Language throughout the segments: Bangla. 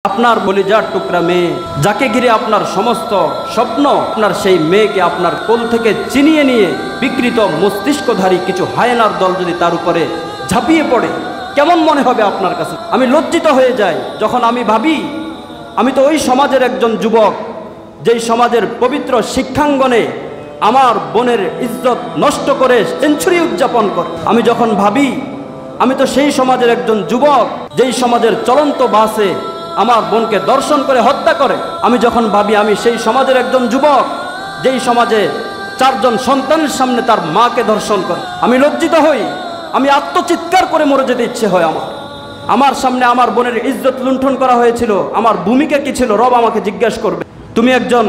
আপনার কলিজার টুকরা মেয়ে যাকে ঘিরে আপনার সমস্ত স্বপ্ন, আপনার সেই মেয়েকে আপনার কোল থেকে ছিনিয়ে নিয়ে বিকৃত মস্তিষ্কধারী কিছু হায়নার দল যদি তার উপরে ঝাঁপিয়ে পড়ে, কেমন মনে হবে আপনার কাছে? আমি লজ্জিত হয়ে যাই যখন আমি ভাবি আমি তো ওই সমাজের একজন যুবক, যেই সমাজের পবিত্র শিক্ষাঙ্গনে আমার বোনের ইজ্জত নষ্ট করে সেঞ্চুরি উদযাপন করে। আমি যখন ভাবি আমি তো সেই সমাজের একজন যুবক, যেই সমাজের চলন্ত বাসে আমার বোনকে দর্শন করে হত্যা করে। আমি যখন ভাবি আমি সেই সমাজের একজন যুবক, যেই সমাজে 4 জন সন্তানের সামনে তার মাকে ধর্ষণ করে, আমি লজ্জিত হই। আমি আত্মচিৎকার করে মরে যেতে ইচ্ছে হয় আমার সামনে আমার বোনের ইজ্জত লুণ্ঠন করা হয়েছিল, আমার ভূমিকা কি ছিল রব আমাকে জিজ্ঞেস করবে। তুমি একজন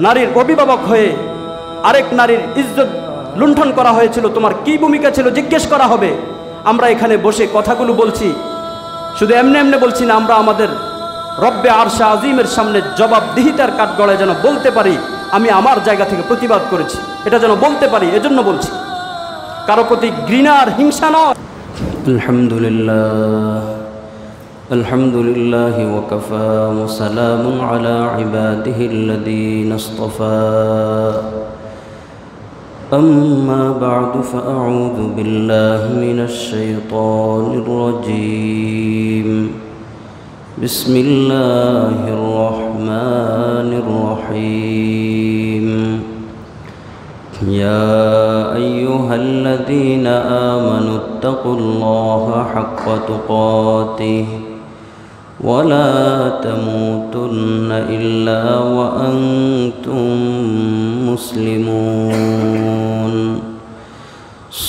নারীর অভিভাবক হয়ে আরেক নারীর ইজ্জত লুণ্ঠন করা হয়েছিল, তোমার কি ভূমিকা ছিল জিজ্ঞেস করা হবে। আমরা এখানে বসে কথাগুলো বলছি, শুধু এমনি এমনি বলছি না, আমরা আমাদের রব্বে আরশে আজিমের সামনে জবাবদিহিতার কাঠগড়ায় যেন বলতে পারি আমি আমার জায়গা থেকে প্রতিবাদ করেছি, এটা যেন বলতে পারি, এজন্য বলছি। কারো প্রতি ঘৃণার হিংসা নয়। আলহামদুলিল্লাহ ওয়া কাফা ওয়া সালামুন আলা ইবাদিহিল্লাযীনা ইসতাফা। أما بعد فأعوذ بالله من الشيطان الرجيم. بسم الله الرحمن الرحيم. يا أيها الذين آمنوا اتقوا الله حق تقاته ولا تموتن إلا وأنتم مسلمون.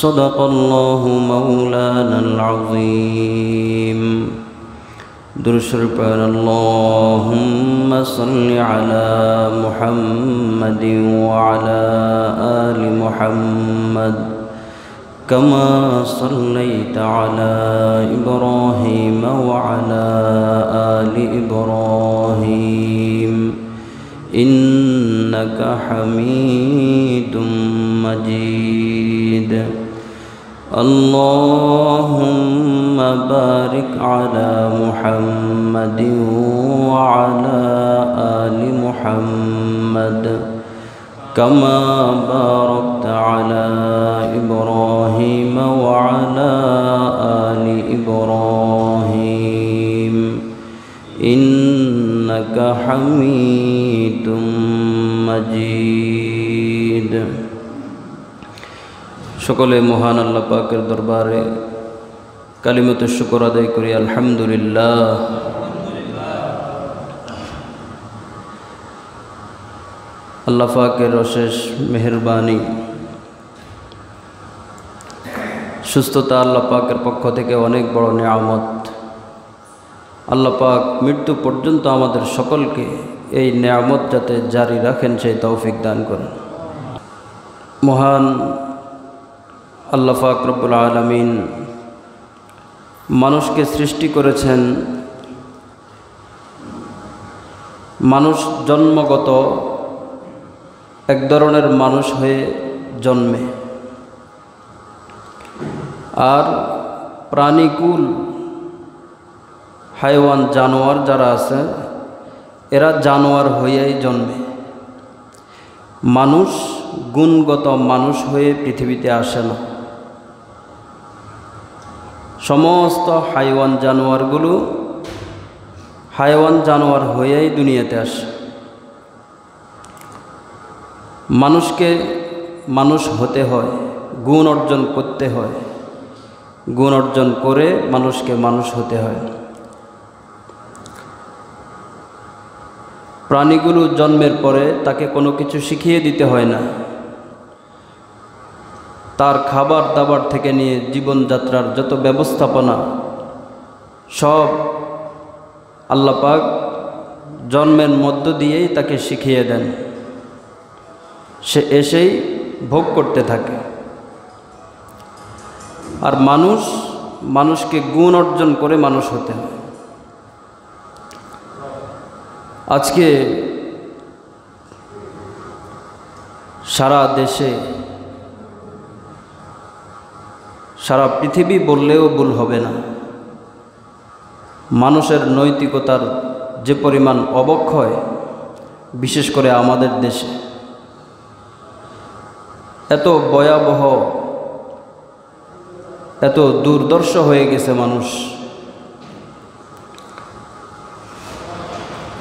صدق الله مولانا العظيم. درشد اللهم صل على محمد وعلى آل محمد كما صليت على إبراهيم وعلى آل إبراهيم إنك حميد مجيد. اللهم بارك على محمد وعلى آل محمد كما باركت على إبراهيم وعلى آل إبراهيم إنك حميد مجيد. সকলে মহান আল্লাহ পাকের দরবারে কালিমাতুশ শুকর আদায় করি, আলহামদুলিল্লাহ। আল্লাহ পাকের অশেষ মেহেরবানি, সুস্থতা আল্লাহ পাকের পক্ষ থেকে অনেক বড় নিয়ামত। আল্লাহ পাক মৃত্যু পর্যন্ত আমাদের সকলকে এই নিয়ামত যাতে জারি রাখেন সেই তৌফিক দান করেন। মহান আল্লাহ পাক রব্বুল আলামিন মানুষকে সৃষ্টি করেছেন। মানুষ জন্মগত এক ধরনের মানুষ হয়ে জন্মে, আর প্রাণীকুল হাইওয়ান জানোয়ার যারা আছে এরা জানোয়ার হয়েই জন্মে। মানুষ গুণগত মানুষ হয়ে পৃথিবীতে আসে না। সমস্ত হাইওয়ান জানোয়ারগুলো হাইওয়ান জানোয়ার হয়েই দুনিয়াতে আসে। মানুষকে মানুষ হতে হয়, গুণ অর্জন করতে হয়, গুণ অর্জন করে মানুষকে মানুষ হতে হয়। প্রাণীগুলো জন্মের পরে তাকে কোনো কিছু শিখিয়ে দিতে হয় না। তার খাবার দাবার থেকে নিয়ে জীবনযাত্রার যত ব্যবস্থাপনা সব আল্লাহ পাক জন্মের মধ্য দিয়েই তাকে শিখিয়ে দেন। সে এসেই ভোগ করতে থাকে। আর মানুষকে গুণ অর্জন করে মানুষ হতে হয়। আজকে সারা দেশে, সারা পৃথিবী বললেও ভুল হবে না, মানুষের নৈতিকতার যে পরিমাণ অবক্ষয়, বিশেষ করে আমাদের দেশে এত ভয়াবহ, এত দুর্দর্শ হয়ে গেছে মানুষ,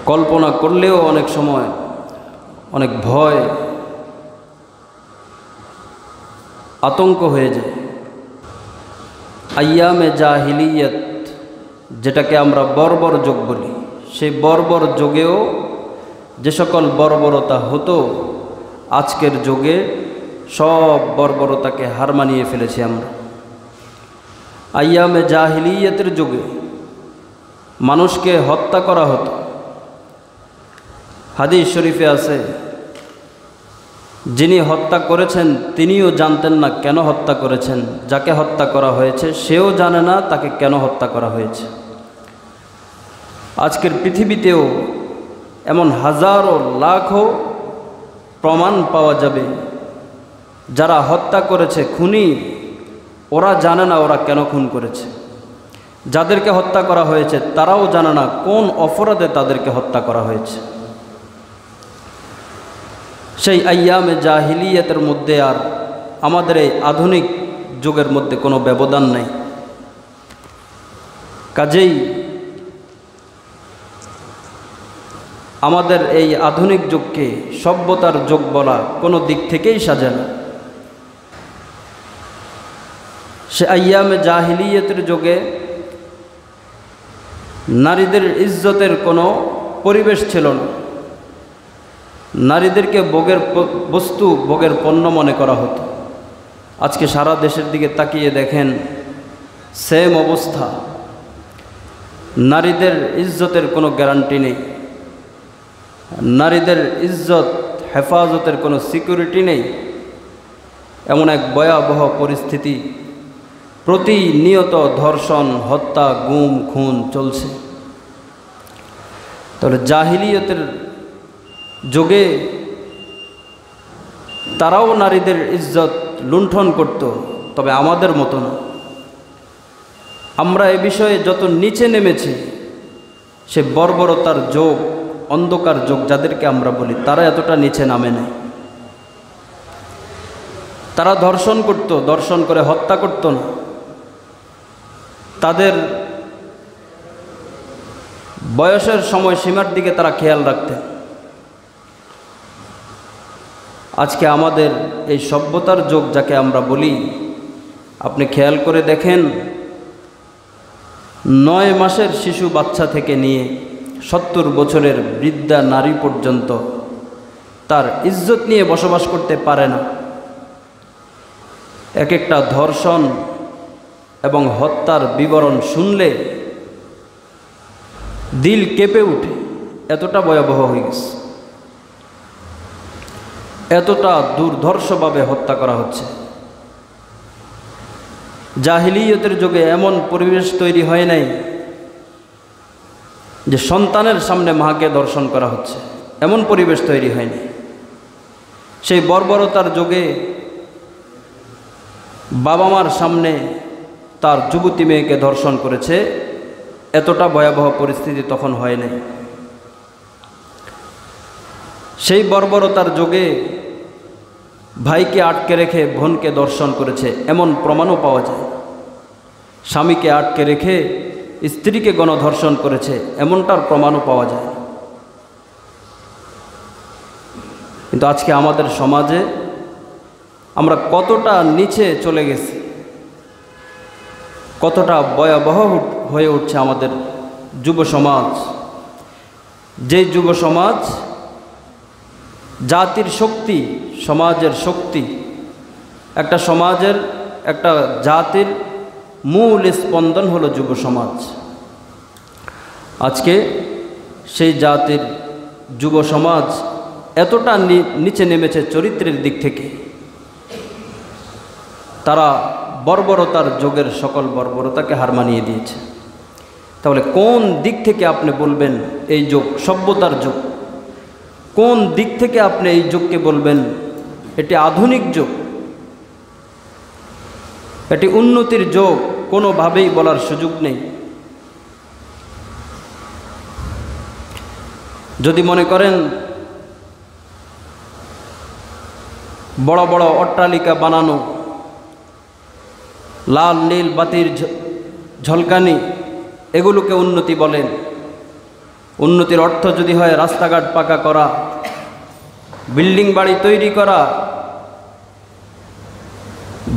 কল্পনা করলেও অনেক সময় অনেক ভয়, আতঙ্ক হয়ে যায়। আইয়ামে জাহিলিয়ত, যেটাকে আমরা বর্বর যুগ বলি, সেই বর্বর যুগেও যে সকল বর্বরতা হতো, আজকের যুগে সব বর্বরতাকে হার মানিয়ে ফেলেছি আমরা। আইয়ামে জাহিলিয়তের যুগে মানুষকে হত্যা করা হতো। হাদিস শরীফে আছে, যিনি হত্যা করেছেন তিনিও জানতেন না কেন হত্যা করেছেন, যাকে হত্যা করা হয়েছে সেও জানে না তাকে কেন হত্যা করা হয়েছে। আজকের পৃথিবীতেও এমন হাজারো লাখো প্রমাণ পাওয়া যাবে, যারা হত্যা করেছে, খুনি, ওরা জানে না ওরা কেন খুন করেছে। যাদেরকে হত্যা করা হয়েছে তারাও জানে না কোন অপরাধে তাদেরকে হত্যা করা হয়েছে। সেই আইয়ামে জাহিলিয়তের মধ্যে আর আমাদের এই আধুনিক যুগের মধ্যে কোনো ব্যবধান নাই। কাজেই আমাদের এই আধুনিক যুগকে সভ্যতার যুগ বলা কোনো দিক থেকেই সাজে না। সে আইয়ামে জাহিলিয়তের যুগে নারীদের ইজ্জতের কোনো পরিবেশ ছিল না। নারীদেরকে ভোগের বস্তু, ভোগের পণ্য মনে করা হতো। আজকে সারা দেশের দিকে তাকিয়ে দেখেন, সেম অবস্থা। নারীদের ইজ্জতের কোনো গ্যারান্টি নেই, নারীদের ইজ্জত হেফাজতের কোনো সিকিউরিটি নেই। এমন এক ভয়াবহ পরিস্থিতি, প্রতিনিয়ত ধর্ষণ, হত্যা, গুম, খুন চলছে। তাহলে জাহিলিয়তের যুগে তারাও নারীদের ইজ্জত লুণ্ঠন করত, তবে আমাদের মতো না। আমরা এ বিষয়ে যত নিচে নেমেছি, সে বর্বরতার যুগ, অন্ধকার যুগ যাদেরকে আমরা বলি, তারা এতটা নিচে নামে নাই। তারা ধর্ষণ করত, ধর্ষণ করে হত্যা করত না। তাদের বয়সের সময়সীমার দিকে তারা খেয়াল রাখতেন। আজকে আমাদের এই সভ্যতার যুগ যাকে আমরা বলি, আপনি খেয়াল করে দেখেন, 9 মাসের শিশু বাচ্চা থেকে নিয়ে 70 বছরের বৃদ্ধা নারী পর্যন্ত তার ইজ্জত নিয়ে বসবাস করতে পারে না। এক একটা ধর্ষণ এবং হত্যার বিবরণ শুনলে দিল কেঁপে ওঠে, এতটা ভয়াবহ হয়ে গেছে, এতটা দুর্ধর্ষভাবে হত্যা করা হচ্ছে। জাহিলিয়তের যুগে এমন পরিবেশ তৈরি হয় নাই যে সন্তানের সামনে মাকে ধর্ষণ করা হচ্ছে, এমন পরিবেশ তৈরি হয়নি। সেই বর্বরতার যুগে বাবা মার সামনে তার যুবতী মেয়েকে ধর্ষণ করেছে, এতটা ভয়াবহ পরিস্থিতি তখন হয় নাই। সেই বর্বরতার যুগে ভাইকে আটকে রেখে বোনকে ধর্ষণ করেছে, এমন প্রমাণও পাওয়া যায়। স্বামীকে আটকে রেখে স্ত্রীকে গণধর্ষণ করেছে, এমনটার প্রমাণও পাওয়া যায়। কিন্তু আজকে আমাদের সমাজে আমরা কতটা নিচে চলে গেছি, কতটা ভয়াবহ হয়ে উঠছে আমাদের যুব সমাজ। যে যুব সমাজ জাতির শক্তি, সমাজের শক্তি, একটা সমাজের, একটা জাতির মূল স্পন্দন হলো যুব সমাজ। আজকে সেই জাতির যুব সমাজ এতটা নিচে নেমেছে চরিত্রের দিক থেকে, তারা বর্বরতার যুগের সকল বর্বরতাকে হার মানিয়ে দিয়েছে। তাহলে কোন দিক থেকে আপনি বলবেন এই যুগ সভ্যতার যুগ? কোন দিক থেকে আপনি এই যুগকে বলবেন এটি আধুনিক যুগ, এটি উন্নতির যুগ? কোনোভাবেই বলার সুযোগ নেই। যদি মনে করেন বড় বড় অট্টালিকা বানানো, লাল নীল বাতির ঝলকানি, এগুলোকে উন্নতি বলেন। উন্নতির অর্থ যদি হয় রাস্তাঘাট পাকা করা, বিল্ডিং বাড়ি তৈরি করা,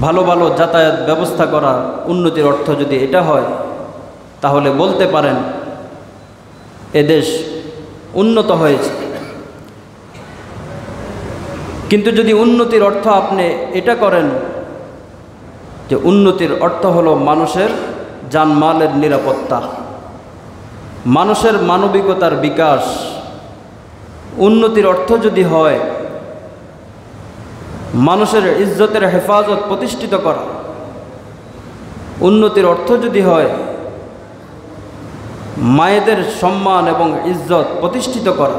ভালো ভালো যাতায়াত ব্যবস্থা করা, উন্নতির অর্থ যদি এটা হয়, তাহলে বলতে পারেন এদেশ উন্নত হয়েছে। কিন্তু যদি উন্নতির অর্থ আপনি এটা করেন যে উন্নতির অর্থ হলো মানুষের জানমালের নিরাপত্তা, মানুষের মানবিকতার বিকাশ, উন্নতির অর্থ যদি হয় মানুষের ইজ্জতের হেফাজত প্রতিষ্ঠিত করা, উন্নতির অর্থ যদি হয় মায়েদের সম্মান এবং ইজ্জত প্রতিষ্ঠিত করা,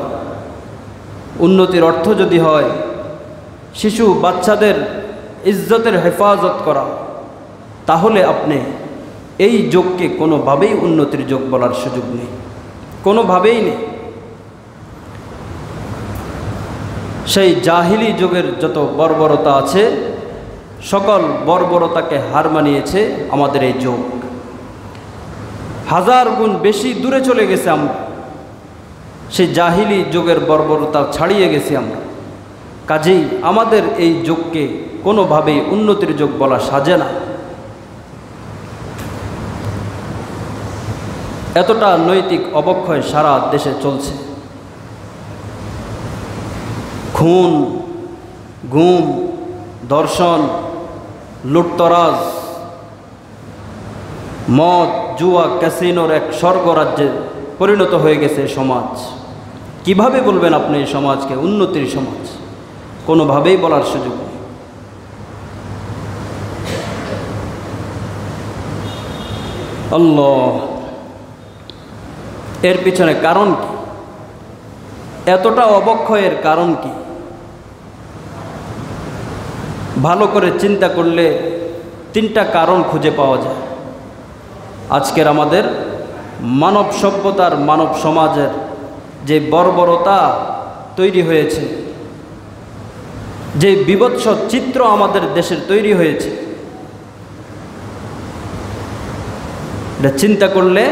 উন্নতির অর্থ যদি হয় শিশু বাচ্চাদের ইজ্জতের হেফাজত করা, তাহলে আপনি এই যুগকে কোনোভাবেই উন্নতির যুগ বলার সুযোগ নেই, কোনোভাবেই নেই। সেই জাহিলি যুগের যত বর্বরতা আছে সকল বর্বরতাকে হার মানিয়েছে আমাদের এই যুগ। হাজার গুণ বেশি দূরে চলে গেছে আমরা, সেই জাহিলি যুগের বর্বরতা ছাড়িয়ে গেছি আমরা। কাজেই আমাদের এই যুগকে কোনোভাবেই উন্নতির যুগ বলা সাজে না। এতটা নৈতিক অবক্ষয় সারা দেশে চলছে। খুন, গুম, ধর্ষণ, লুটতরাজ, মদ, জুয়া, ক্যাসিনোর এক স্বর্গরাজ্যে পরিণত হয়ে গেছে সমাজ। কিভাবে বলবেন আপনি এই সমাজকে উন্নতির সমাজ? কোনোভাবেই বলার সুযোগ নেই। আল্লাহ, এর পিছনে কারণ কি? এতটা অবক্ষয়ের কারণ কি? ভালো করে চিন্তা করলে তিনটা কারণ খুঁজে পাওয়া যায়। আজকের আমাদের মানব সভ্যতার, মানব সমাজের যে বর্বরতা তৈরি হয়েছে, যে বিভৎস চিত্র আমাদের দেশের তৈরি হয়েছে, এটা চিন্তা করলে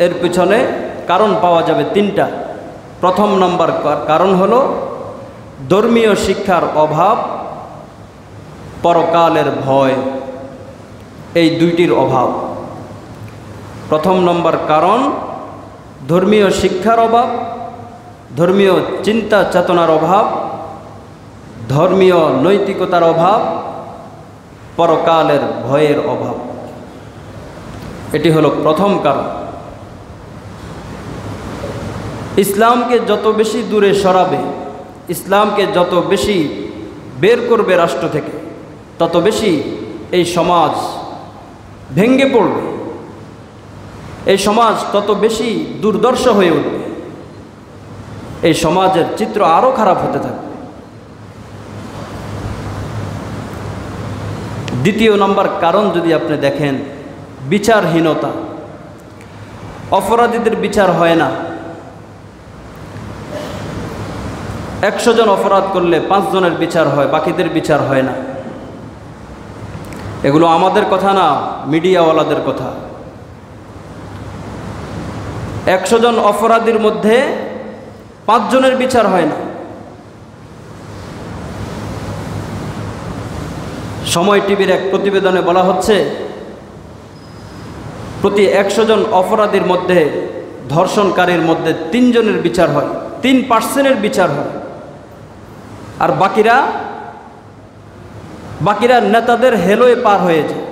এর পিছনে কারণ পাওয়া যাবে তিনটা। প্রথম নম্বর কারণ হলো ধর্মীয় শিক্ষার অভাব, পরকালের ভয়, এই দুইটির অভাব। প্রথম নম্বর কারণ ধর্মীয় শিক্ষার অভাব, ধর্মীয় চিন্তা চেতনার অভাব, ধর্মীয় নৈতিকতার অভাব, পরকালের ভয়ের অভাব। এটি হলো প্রথম কারণ। ইসলামকে যত বেশি দূরে সরাবে, ইসলামকে যত বেশি বের করবে রাষ্ট্র থেকে, তত বেশি এই সমাজ ভেঙে পড়বে, এই সমাজ তত বেশি দুর্দর্শ হয়ে উঠবে, এই সমাজের চিত্র আরও খারাপ হতে থাকবে। দ্বিতীয় নম্বর কারণ যদি আপনি দেখেন, বিচারহীনতা। অপরাধীদের বিচার হয় না। 100 জন অপরাধ করলে 5 জনের বিচার হয়, বাকিদের বিচার হয় না। এগুলো আমাদের কথা না, মিডিয়াওয়ালাদের কথা। 100 জন অপরাধীর মধ্যে 5 জনের বিচার হয় না। সময় টিভির এক প্রতিবেদনে বলা হচ্ছে, প্রতি 100 জন অপরাধীর মধ্যে, ধর্ষণকারীর মধ্যে 3 জনের বিচার হয়, 3% বিচার হয়। আর বাকিরা নেতাদের হেলোয় পার হয়ে যায়।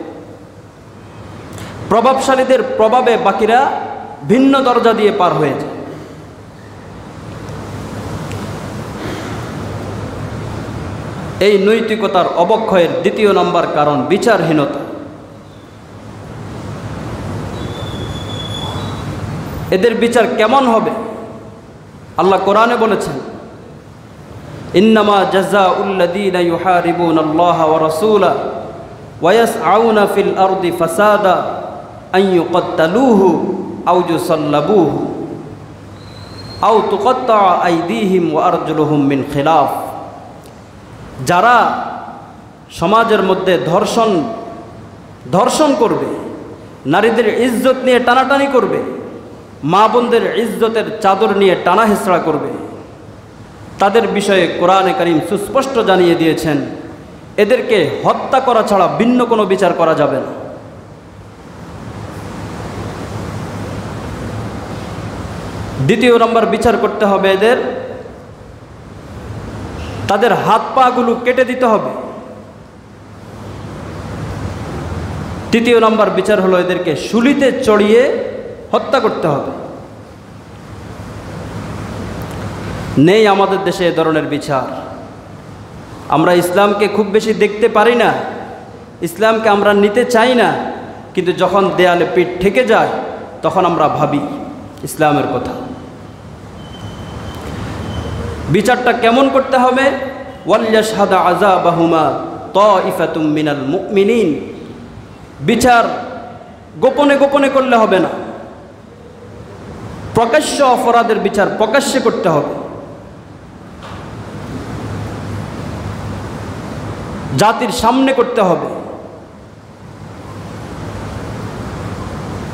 প্রভাবশালীদের প্রভাবে বাকিরা ভিন্ন দরজা দিয়ে পার হয়ে যায়। এই নৈতিকতার অবক্ষয়ের দ্বিতীয় নম্বর কারণ বিচারহীনতা। এদের বিচার কেমন হবে? আল্লাহ কোরআনে বলেছেন, ইন্নামা জাযাউল্লাযীনা ইউহারিবুনাল্লাহা ওয়া রাসূলাহু ওয়া ইয়াসআউনা ফিল আরদি ফাসাদা আন ইউকাত্তালুহু আও ইউসাল্লাবুহু। আও তুকাত্তা আইদিহিম ওয়া আরজুলুহুম মিন খিলাফ, যারা সমাজের মধ্যে ধর্ষণ করবে, নারীদের ইজ্জত নিয়ে টানাটানি করবে, মা বোনদের ইজ্জতের চাদর নিয়ে টানা হেঁচড়া করবে, তাদের বিষয়ে কোরআনে কারীম সুস্পষ্ট জানিয়ে দিয়েছেন এদেরকে হত্যা করা ছাড়া ভিন্ন কোনো বিচার করা যাবে না। দ্বিতীয় নম্বর বিচার করতে হবে তাদের হাত পাগুলো কেটে দিতে হবে। তৃতীয় নম্বর বিচার হলো এদেরকে শুলিতে চড়িয়ে হত্যা করতে হবে। নেই আমাদের দেশে এ ধরনের বিচার। আমরা ইসলামকে খুব বেশি দেখতে পারি না, ইসলামকে আমরা নিতে চাই না, কিন্তু যখন দেয়ালে পিঠ ঠেকে যায় তখন আমরা ভাবি ইসলামের কথা। বিচারটা কেমন করতে হবে? ওয়ালিয়াশহাদা আযাবাহুমা তাইফাতুম মিনাল মুমিনিন। বিচার গোপনে গোপনে করলে হবে না, প্রকাশ্য অপরাধের বিচার প্রকাশ্যে করতে হবে। জাতির সামনে করতে হবে,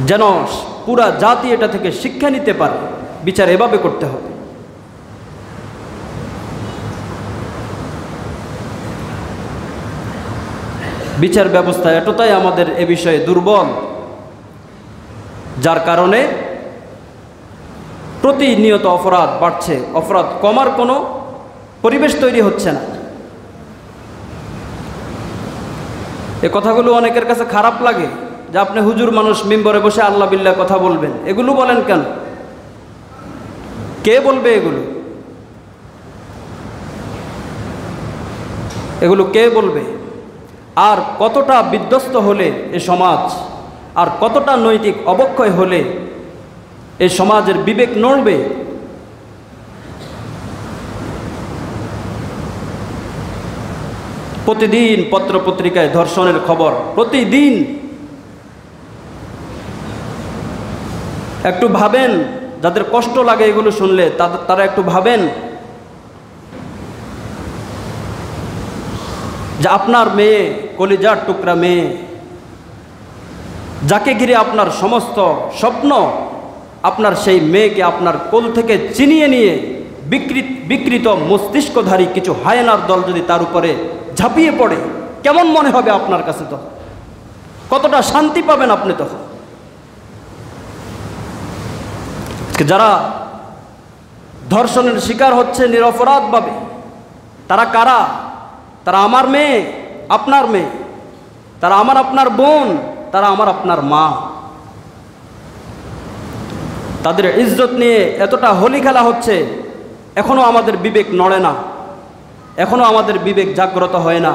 যেন পুরা জাতি এটা থেকে শিক্ষা নিতে পারে। বিচার এভাবে করতে হবে। বিচার ব্যবস্থা এতটাই আমাদের এ বিষয়ে দুর্বল, যার কারণে প্রতিনিয়ত অপরাধ বাড়ছে, অপরাধ কমার কোনো পরিবেশ তৈরি হচ্ছে না। এ কথাগুলো অনেকের কাছে খারাপ লাগে যে আপনি হুজুর মানুষ, মিম্বরে বসে আল্লাহ বিল্লাহ কথা বলবেন, এগুলো বলেন কেন? কে বলবে এগুলো কে বলবে? আর কতটা বিধ্বস্ত হলে এ সমাজ, আর কতটা নৈতিক অবক্ষয় হলে এ সমাজের বিবেক নড়বে? প্রতিদিন পত্রপত্রিকায় ধর্ষণের খবর, প্রতিদিন। একটু ভাবেন, যাদের কষ্ট লাগে এগুলো শুনলে তারা একটু ভাবেন যে আপনার মেয়ে, কলিজার টুকরা মেয়ে, যাকে ঘিরে আপনার সমস্ত স্বপ্ন, আপনার সেই মেয়েকে আপনার কোল থেকে ছিনিয়ে নিয়ে বিকৃত মস্তিষ্কধারী কিছু হায়েনার দল যদি তার উপরে ঝাঁপিয়ে পড়ে, কেমন মনে হবে আপনার কাছে? তখন কতটা শান্তি পাবেন আপনি? তখন যারা ধর্ষণের শিকার হচ্ছে নিরপরাধভাবে, তারা কারা? তারা আমার মেয়ে, আপনার মেয়ে, তারা আমার আপনার বোন, তারা আমার আপনার মা। তাদের ইজ্জত নিয়ে এতটা হোলি খেলা হচ্ছে, এখনো আমাদের বিবেক নড়ে না, এখনো আমাদের বিবেক জাগ্রত হয় না।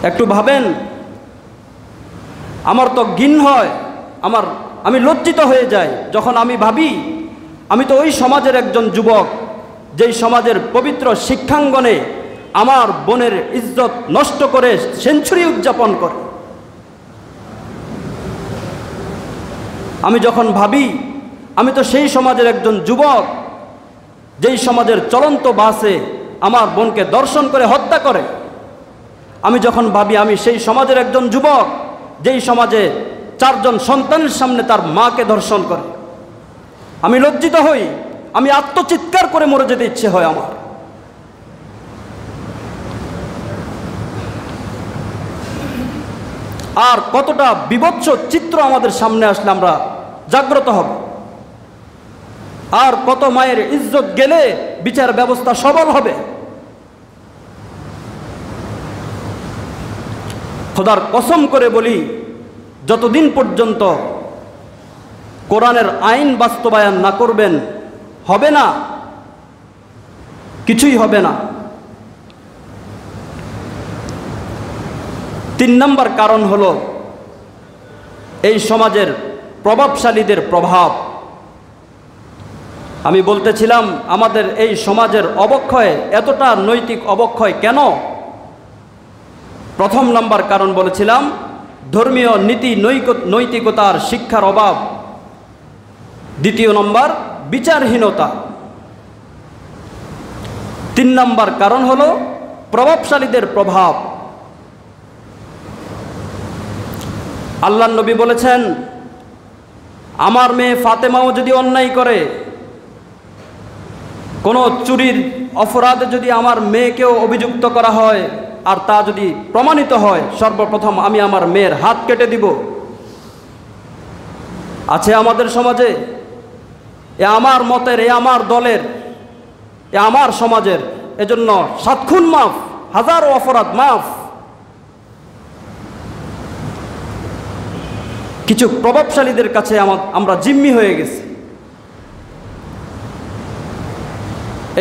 একটু ভাবেন, আমার তো ঘৃণ হয়, আমি লজ্জিত হয়ে যাই যখন আমি ভাবি আমি তো ওই সমাজের একজন যুবক, যেই সমাজের পবিত্র শিক্ষাঙ্গনে আমার বোনের ইজ্জত নষ্ট করে সেঞ্চুরি উদযাপন করে। আমি যখন ভাবি আমি তো সেই সমাজের একজন যুবক, যেই সমাজের চলন্ত বাসে আমার বোনকে ধর্ষণ করে হত্যা করে। আমি যখন ভাবি আমি সেই সমাজের একজন যুবক, যেই সমাজে 4 জন সন্তানের সামনে তার মাকে ধর্ষণ করে, আমি লজ্জিত হই, আমি আত্মচিৎকার করে মরে যেতে ইচ্ছে হয় আমার। আর কতটা বিভৎস চিত্র আমাদের সামনে আসলে আমরা জাগ্রত হব, আর কত মায়ের ইজ্জত গেলে বিচার ব্যবস্থা সবল হবে। খোদার কসম করে বলি, যতদিন পর্যন্ত কোরআনের আইন বাস্তবায়ন না করবেন, হবে না, কিছুই হবে না। 3 নম্বর কারণ হলো এই সমাজের প্রভাবশালীদের প্রভাব। আমি বলতেছিলাম আমাদের এই সমাজের অবক্ষয়, এতটা নৈতিক অবক্ষয় কেন? প্রথম নম্বর কারণ বলেছিলাম ধর্মীয় নীতি নৈতিকতার শিক্ষার অভাব। দ্বিতীয় নম্বর বিচারহীনতা। 3 নম্বর কারণ হলো প্রভাবশালীদের প্রভাব। আল্লাহর নবী বলেছেন, আমার মেয়ে ফাতেমাও যদি অন্যায় করে, কোনো চুরির অপরাধে যদি আমার মেয়েকেও অভিযুক্ত করা হয় আর তা যদি প্রমাণিত হয়, সর্বপ্রথম আমি আমার মেয়ের হাত কেটে দিব। আছে আমাদের সমাজে, এ আমার মতের, এ আমার দলের, এ আমার সমাজের, এজন্য 7 খুন মাফ, হাজারো অপরাধ মাফ। কিছু প্রভাবশালীদের কাছে আমরা জিম্মি হয়ে গেছি।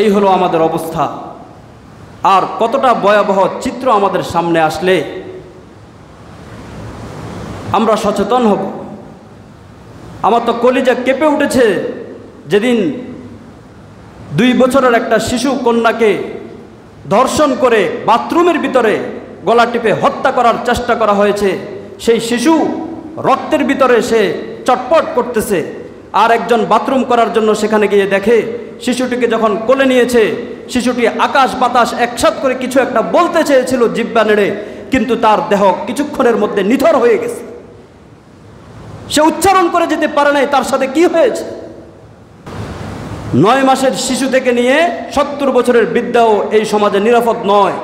এই হলো আমাদের অবস্থা। আর কতটা ভয়াবহ চিত্র আমাদের সামনে আসলে আমরা সচেতন হব। আমার তো কলিজা কেঁপে উঠেছে যেদিন 2 বছরের একটা শিশু কন্যাকে ধর্ষণ করে বাথরুমের ভিতরে গলা টিপে হত্যা করার চেষ্টা করা হয়েছে। সেই শিশু রক্তের ভিতরে সে চটপট করতেছে, আর একজন বাথরুম করার জন্য সেখানে গিয়ে দেখে শিশুটিকে যখন কোলে নিয়েছে, শিশুটি আকাশ বাতাস একসাথ করে কিছু একটা বলতে চেয়েছিল জিহ্বা নেড়ে, কিন্তু তার দেহ কিছুক্ষণের মধ্যে নিথর হয়ে গেছে। সে উচ্চারণ করে যেতে পারে নাই তার সাথে কি হয়েছে। 9 মাসের শিশু থেকে নিয়ে 70 বছরের বৃদ্ধাও এই সমাজে নিরাপদ নয়।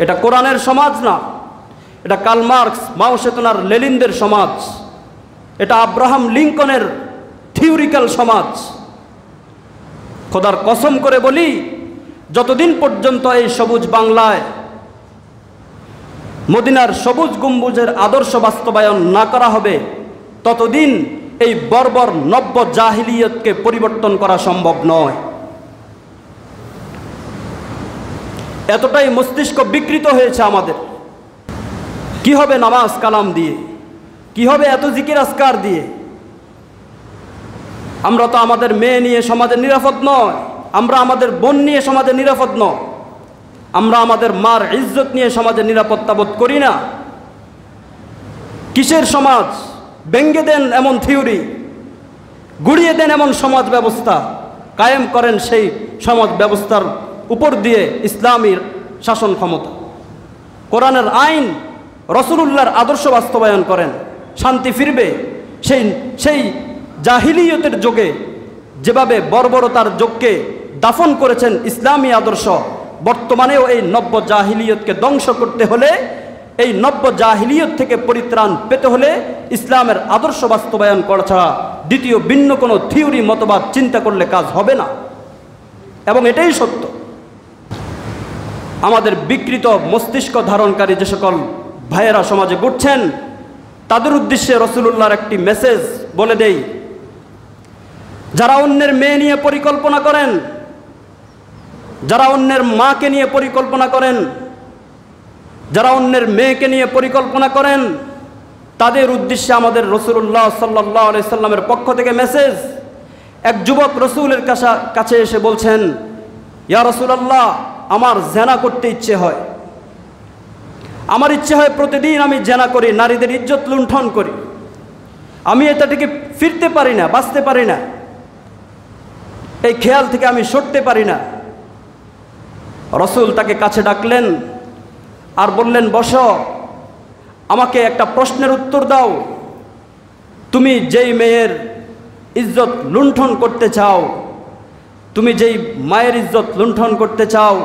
এটা কোরআনের সমাজ না, এটা কার্ল মার্কস, মাও সেতুনার, লেনিনদের সমাজ, এটা আব্রাহাম লিঙ্কনের থিওরিক্যাল সমাজ। খোদার কসম করে বলি, যতদিন পর্যন্ত এই সবুজ বাংলায় মদিনার সবুজ গম্বুজের আদর্শ বাস্তবায়ন না করা হবে, ততদিন এই বর্বর নব্য জাহিলিয়তকে পরিবর্তন করা সম্ভব নয়। এতটাই মস্তিষ্ক বিকৃত হয়েছে আমাদের। কি হবে নামাজ কালাম দিয়ে? কি হবে এত জিকির আজকার দিয়ে? আমরা তো আমাদের মেয়ে নিয়ে সমাজে নিরাপদ নয়, আমরা আমাদের বোন নিয়ে সমাজে নিরাপদ নয়, আমরা আমাদের মার ইজ্জত নিয়ে সমাজে নিরাপত্তা বোধ করি না। কিসের সমাজ? ভেঙ্গে দেন এমন থিওরি, গুড়িয়ে দেন এমন সমাজ ব্যবস্থা, কায়েম করেন সেই সমাজ ব্যবস্থার উপর দিয়ে ইসলামী শাসন ক্ষমতা, কোরআনের আইন, রাসূলুল্লাহর আদর্শ বাস্তবায়ন করেন, শান্তি ফিরবে। সেই জাহিলিয়তের যুগে যেভাবে বর্বরতার যুগকে দাফন করেছেন ইসলামী আদর্শ, বর্তমানেও এই নব্য জাহিলিয়তকে ধ্বংস করতে হলে, এই নব্য জাহিলিয়ত থেকে পরিত্রাণ পেতে হলে ইসলামের আদর্শ বাস্তবায়ন করা ছাড়া দ্বিতীয় ভিন্ন কোনো থিওরি মতবাদ চিন্তা করলে কাজ হবে না। এবং এটাই সত্য। আমাদের বিকৃত মস্তিষ্ক ধারণকারী যে সকল ভাইয়েরা সমাজে ঘুরছেন, তাদের উদ্দেশ্যে রাসূলুল্লাহর একটি মেসেজ বলে দেই। যারা অন্যের মেয়ে নিয়ে পরিকল্পনা করেন, যারা অন্যের মাকে নিয়ে পরিকল্পনা করেন, যারা অন্যের মেয়েকে নিয়ে পরিকল্পনা করেন, তাদের উদ্দেশ্যে আমাদের রাসূলুল্লাহ সাল্লাল্লাহু আলাইহি সাল্লামের পক্ষ থেকে মেসেজ। এক যুবক রাসূলের কাছে এসে বলছেন, ইয়া রাসূলুল্লাহ, আমার জেনা করতে ইচ্ছে হয়, আমার ইচ্ছে হয় প্রতিদিন আমি জেনা করি, নারীদের ইজ্জত লুণ্ঠন করি, আমি এটা থেকে ফিরতে পারি না, বাঁচতে পারি না, এই খেয়াল থেকে আমি সরতে পারি না। রাসূল তাকে কাছে ডাকলেন আর বললেন, বসো, আমাকে একটা প্রশ্নের উত্তর দাও। তুমি যেই মেয়ের ইজ্জত লুণ্ঠন করতে চাও, তুমি যেই মায়ের ইজ্জত লুণ্ঠন করতে চাও,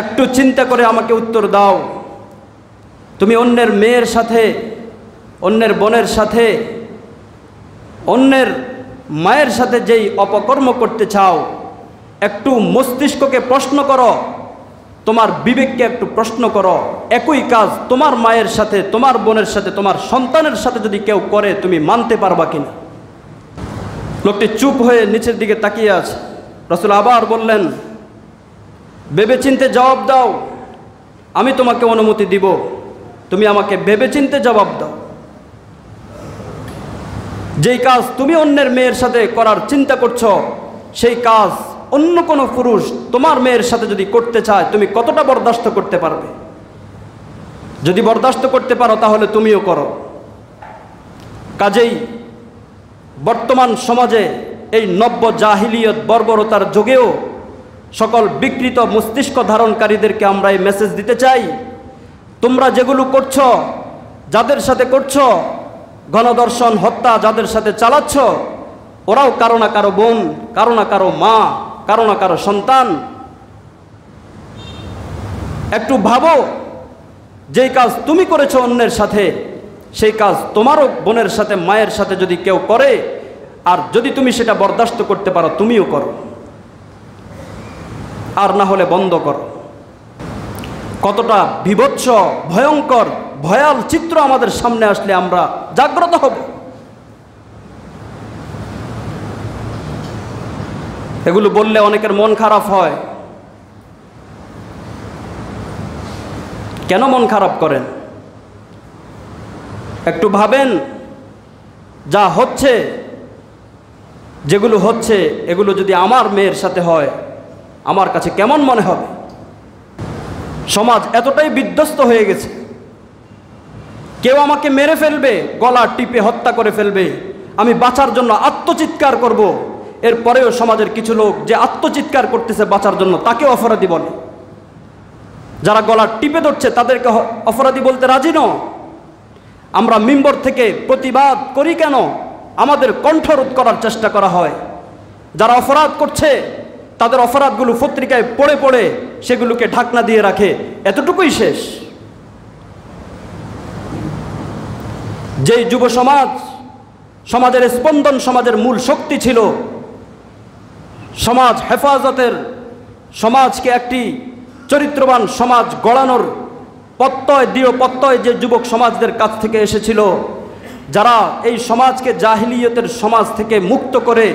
একটু চিন্তা করে আমাকে উত্তর দাও। তুমি অন্যের মেয়ের সাথে, অন্যের বোনের সাথে, অন্যের মায়ের সাথে যেই অপকর্ম করতে চাও, একটু মস্তিষ্ককে প্রশ্ন করো, তোমার বিবেককে একটু প্রশ্ন করো। একই কাজ তোমার মায়ের সাথে, তোমার বোনের সাথে, তোমার সন্তানের সাথে যদি কেউ করে, তুমি মানতে পারবা কিনা? লোকটি চুপ হয়ে নিচের দিকে তাকিয়ে আছে। রাসূল আবার বললেন, ভেবেচিন্তে জবাব দাও, আমি তোমাকে অনুমতি দিব, তুমি আমাকে ভেবেচিন্তে জবাব দাও। যেই কাজ তুমি অন্যের মেয়ের সাথে করার চিন্তা করছো, সেই কাজ অন্য কোনো পুরুষ তোমার মেয়ের সাথে যদি করতে চায়, তুমি কতটা বরদাস্ত করতে পারবে? যদি বরদাস্ত করতে পারো তাহলে তুমিও করো। কাজেই বর্তমান সমাজে এই নব্য জাহিলিয়ত বর্বরতার যুগেও সকল বিকৃত মস্তিষ্ক ধারণকারীদেরকে আমরা এই মেসেজ দিতে চাই, তোমরা যেগুলো করছো, যাদের সাথে করছো, গণধর্ষণ হত্যা যাদের সাথে চালাচ্ছ, ওরাও কারো না কারো বোন, কারো না কারো মা, কারো না কারো সন্তান। একটু ভাবো, যেই কাজ তুমি করেছো অন্যের সাথে, সেই কাজ তোমারও বোনের সাথে, মায়ের সাথে যদি কেউ করে, আর যদি তুমি সেটা বরদাস্ত করতে পারো, তুমিও করো, আর না হলে বন্ধ করো। কতটা বিভৎস, ভয়ঙ্কর, ভয়াল চিত্র আমাদের সামনে আসলে আমরা জাগ্রত হব। এগুলো বললে অনেকের মন খারাপ হয়। কেন মন খারাপ করেন? একটু ভাবেন, যা হচ্ছে, যেগুলো হচ্ছে, এগুলো যদি আমার মেয়ের সাথে হয়, আমার কাছে কেমন মনে হবে? সমাজ এতটাই বিধ্বস্ত হয়ে গেছে, কেউ আমাকে মেরে ফেলবে, গলা টিপে হত্যা করে ফেলবে, আমি বাঁচার জন্য আত্মচিৎকার করব। এরপরেও সমাজের কিছু লোক যে আত্মচিৎকার করতেছে বাঁচার জন্য, তাকে অপরাধী বলে। যারা গলা টিপে ধরছে তাদেরকে অপরাধী বলতে রাজি নয়। আমরা মিম্বর থেকে প্রতিবাদ করি কেন? আমাদের কণ্ঠরোধ করার চেষ্টা করা হয়। যারা অপরাধ করছে তাদের অপরাধগুলো পত্রিকায় পড়ে পড়ে সেগুলোকে ঢাকনা দিয়ে রাখে, এতটুকুই শেষ। যেই যুব সমাজ সমাজের স্পন্দন, সমাজের মূল শক্তি ছিল, সমাজ হেফাজতের, সমাজকে একটি চরিত্রবান সমাজ গড়ানোর প্রত্যয়, দৃঢ় প্রত্যয় যে যুবক সমাজদের কাছ থেকে এসেছিল, যারা এই সমাজকে জাহিলিয়তের সমাজ থেকে মুক্ত করে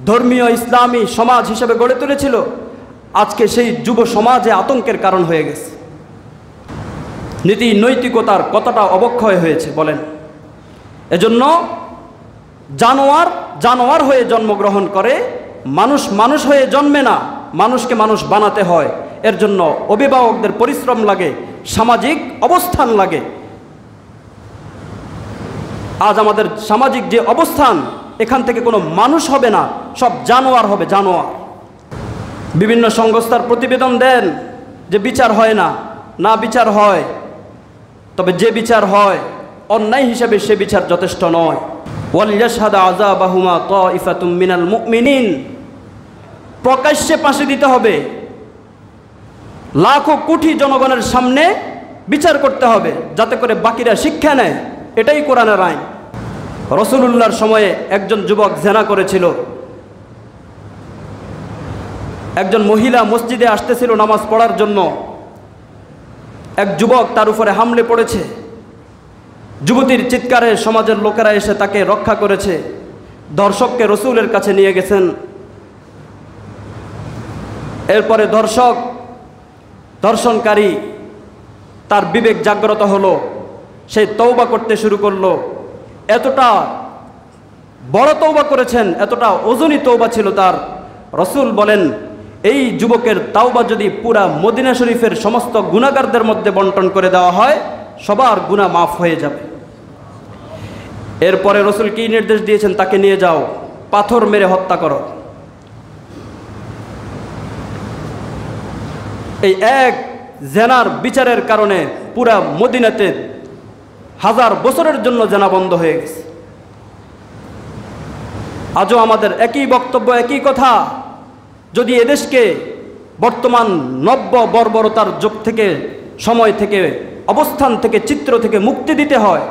ধর্মীয় ইসলামী সমাজ হিসেবে গড়ে তুলেছিল, আজকে সেই যুব সমাজে আতঙ্কের কারণ হয়ে গেছে। নীতি নৈতিকতার কতটা অবক্ষয় হয়েছে বলেন। এজন্য জানোয়ার জানোয়ার হয়ে জন্মগ্রহণ করে, মানুষ মানুষ হয়ে জন্মে না, মানুষকে মানুষ বানাতে হয়। এর জন্য অভিভাবকদের পরিশ্রম লাগে, সামাজিক অবস্থান লাগে। আজ আমাদের সামাজিক যে অবস্থান, এখান থেকে কোনো মানুষ হবে না, সব জানোয়ার হবে, জানোয়ার। বিভিন্ন সংস্থার প্রতিবেদন দেন যে বিচার হয় না, না বিচার হয়, তবে যে বিচার হয় অন্যায় হিসাবে সে বিচার যথেষ্ট নয়। ওয়ালিয়াশহাদা আযাবাহুমা তাইফাতুম মিনাল মুমিনিন, প্রকাশ্যে ফাঁসি দিতে হবে, লাখো কোটি জনগণের সামনে বিচার করতে হবে, যাতে করে বাকিরা শিক্ষা নেয়। এটাই কোরআনের আইন। রাসূলুল্লাহর সময়ে একজন যুবক জিনা করেছিল। একজন মহিলা মসজিদে আসতেছিল নামাজ পড়ার জন্য, এক যুবক তার উপরে হামলে পড়েছে। যুবতীর চিৎকারে সমাজের লোকেরা এসে তাকে রক্ষা করেছে। ধর্ষককে রাসূলের কাছে নিয়ে গেছেন। এরপরে ধর্ষণকারী তার বিবেক জাগ্রত হলো, সে তওবা করতে শুরু করলো। এতটা বড় তওবা করেছেন, এতটা ওজনী তওবা ছিল তার। রাসূল বলেন, এই যুবকের তাওবা যদি পুরা মদিনা শরীফের সমস্ত গুনাহগারদের মধ্যে বন্টন করে দেওয়া হয়, সবার গুনাহ মাফ হয়ে যাবে। এরপরে রাসূল কি নির্দেশ দিয়েছেন? তাকে নিয়ে যাও, পাথর মেরে হত্যা করো। এই এক জেনার বিচারের কারণে পুরা মদিনাতে 1000 বছরের জন্য জেনা বন্ধ হয়ে গেছে। আজও আমাদের একই বক্তব্য, একই কথা। যদি এদেশকে বর্তমান নব্য বর্বরতার যুগ থেকে, সময় থেকে, অবস্থান থেকে, চিত্র থেকে মুক্তি দিতে হয়,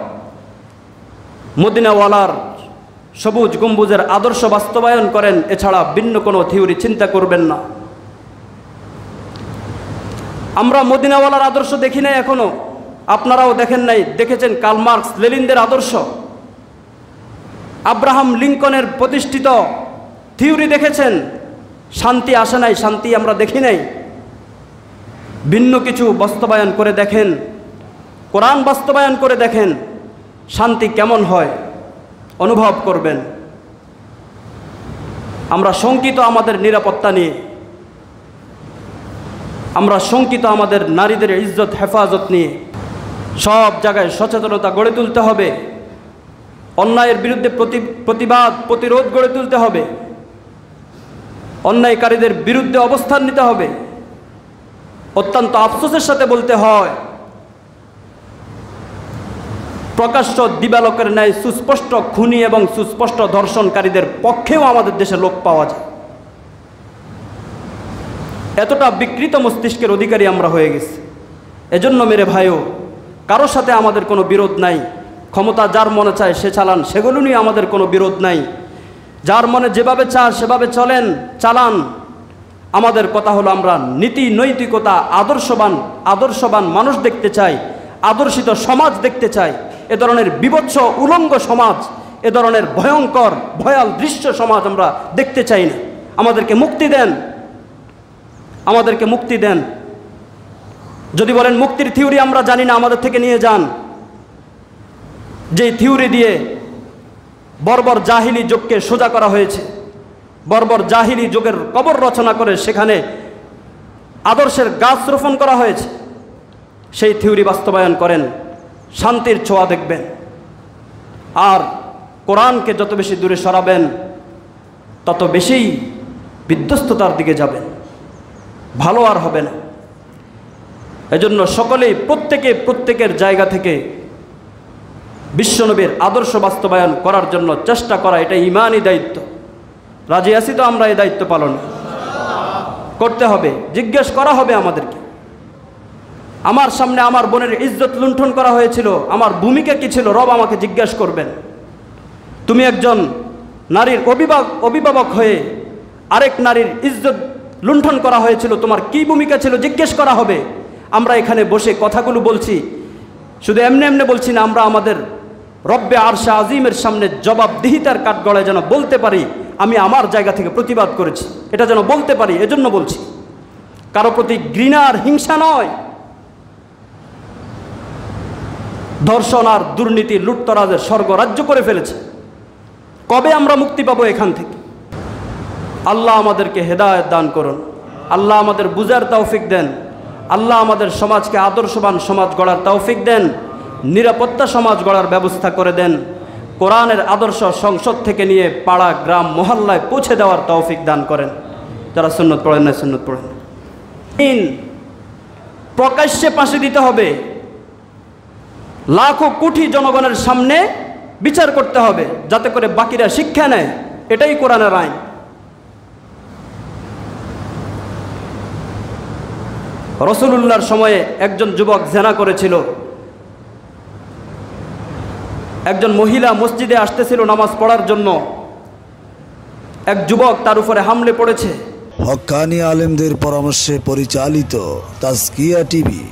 মদিনাওয়ালার সবুজ গম্বুজের আদর্শ বাস্তবায়ন করেন, এছাড়া ভিন্ন কোনো থিওরি চিন্তা করবেন না। আমরা মদিনাওয়ালার আদর্শ দেখি নাই এখনো, আপনারাও দেখেন নাই। দেখেছেন কার্ল মার্কস, লেনিনদের আদর্শ, আব্রাহাম লিঙ্কনের প্রতিষ্ঠিত থিওরি দেখেছেন। শান্তি আসে নাই, শান্তি আমরা দেখি নাই। ভিন্ন কিছু বাস্তবায়ন করে দেখেন, কোরআন বাস্তবায়ন করে দেখেন, শান্তি কেমন হয় অনুভব করবেন। আমরা শঙ্কিত আমাদের নিরাপত্তা নিয়ে, আমরা শঙ্কিত আমাদের নারীদের ইজ্জত হেফাজত নিয়ে। সব জায়গায় সচেতনতা গড়ে তুলতে হবে। অন্যায়ের বিরুদ্ধে প্রতিবাদ প্রতিরোধ গড়ে তুলতে হবে, অন্যায়কারীদের বিরুদ্ধে অবস্থান নিতে হবে। অত্যন্ত আফসোসের সাথে বলতে হয়, প্রকাশ্য দিবালোকের ন্যায় সুস্পষ্ট খুনি এবং সুস্পষ্ট ধর্ষণকারীদের পক্ষেও আমাদের দেশে লোক পাওয়া যায়। এতটা বিকৃত মস্তিষ্কের অধিকারী আমরা হয়ে গেছি। এজন্য মেরে ভাইও, কারোর সাথে আমাদের কোনো বিরোধ নাই। ক্ষমতা যার মনে চায় সে চালান, সেগুলো নিয়ে আমাদের কোনো বিরোধ নাই। যার মনে যেভাবে চায় সেভাবে চালান। আমাদের কথা হলো, আমরা নীতি নৈতিকতা আদর্শবান মানুষ দেখতে চাই, আদর্শিত সমাজ দেখতে চাই। এ ধরনের বিভৎস উলঙ্গ সমাজ, এ ধরনের ভয়ঙ্কর ভয়াল দৃশ্য সমাজ আমরা দেখতে চাই না। আমাদেরকে মুক্তি দেন, আমাদেরকে মুক্তি দেন। যদি বলেন মুক্তির থিওরি আমরা জানি না, আমাদের থেকে নিয়ে যান। যেই থিওরি দিয়ে বর্বর জাহিলি যুগকে সোজা করা হয়েছে, বর্বর জাহিলি যুগের কবর রচনা করে সেখানে আদর্শের গাছ রোপণ করা হয়েছে, সেই থিওরি বাস্তবায়ন করেন, শান্তির ছোঁয়া দেখবেন। আর কোরআনকে যত বেশি দূরে সরাবেন, তত বেশি বিধ্বস্ততার দিকে যাবেন, ভালো আর হবে না। এজন্য সকলেই প্রত্যেকের জায়গা থেকে বিশ্বনবীর আদর্শ বাস্তবায়ন করার জন্য চেষ্টা করা, এটা ঈমানি দায়িত্ব। রাজি আছি তো আমরা এই দায়িত্ব পালন করতে হবে। জিজ্ঞেস করা হবে আমাদেরকে, আমার সামনে আমার বোনের ইজ্জত লুণ্ঠন করা হয়েছিল, আমার ভূমিকা কী ছিল? রব আমাকে জিজ্ঞেস করবেন। তুমি একজন নারীর অভিভাবক হয়ে আরেক নারীর ইজ্জত লুণ্ঠন করা হয়েছিল, তোমার কি ভূমিকা ছিল? জিজ্ঞেস করা হবে। আমরা এখানে বসে কথাগুলো বলছি, শুধু এমনি বলছি না, আমরা আমাদের রব্বে আরশে আজিমের সামনে জবাবদিহিতার কাঠগড়ায় যেন বলতে পারি, আমি আমার জায়গা থেকে প্রতিবাদ করেছি, এটা যেন বলতে পারি। এজন্য বলছি, কারো প্রতি ঘৃণার হিংসা নয়। ধর্ষণ আর দুর্নীতি লুটতরাজের স্বর্গরাজ্য করে ফেলেছে। কবে আমরা মুক্তি পাবো এখান থেকে? আল্লাহ আমাদেরকে হেদায়েত দান করুন, আল্লাহ আমাদের বুঝার তৌফিক দেন, আল্লাহ আমাদের সমাজকে আদর্শবান সমাজ গড়ার তৌফিক দেন, নিরাপত্তা সমাজ গড়ার ব্যবস্থা করে দেন, কোরআনের আদর্শ সংসদ থেকে নিয়ে পাড়া গ্রাম মহল্লায় পৌঁছে দেওয়ার তৌফিক দান করেন। যারা সুন্নত পড়েন না সুন্নত পড়েন। প্রকাশ্যে ফাঁসি দিতে হবে, লাখো কোটি জনগণের সামনে বিচার করতে হবে, যাতে করে বাকিরা শিক্ষা নেয়। এটাই কোরআনের আইন। রাসূলুল্লাহর সময়ে একজন যুবক জিনা করেছিল। একজন মহিলা মসজিদে আসতেছিল নামাজ পড়ার জন্য, এক যুবক তার উপরে হামলে পড়েছে। হক্কানি আলেমদের পরামর্শে পরিচালিত তাজকিয়া টিভি।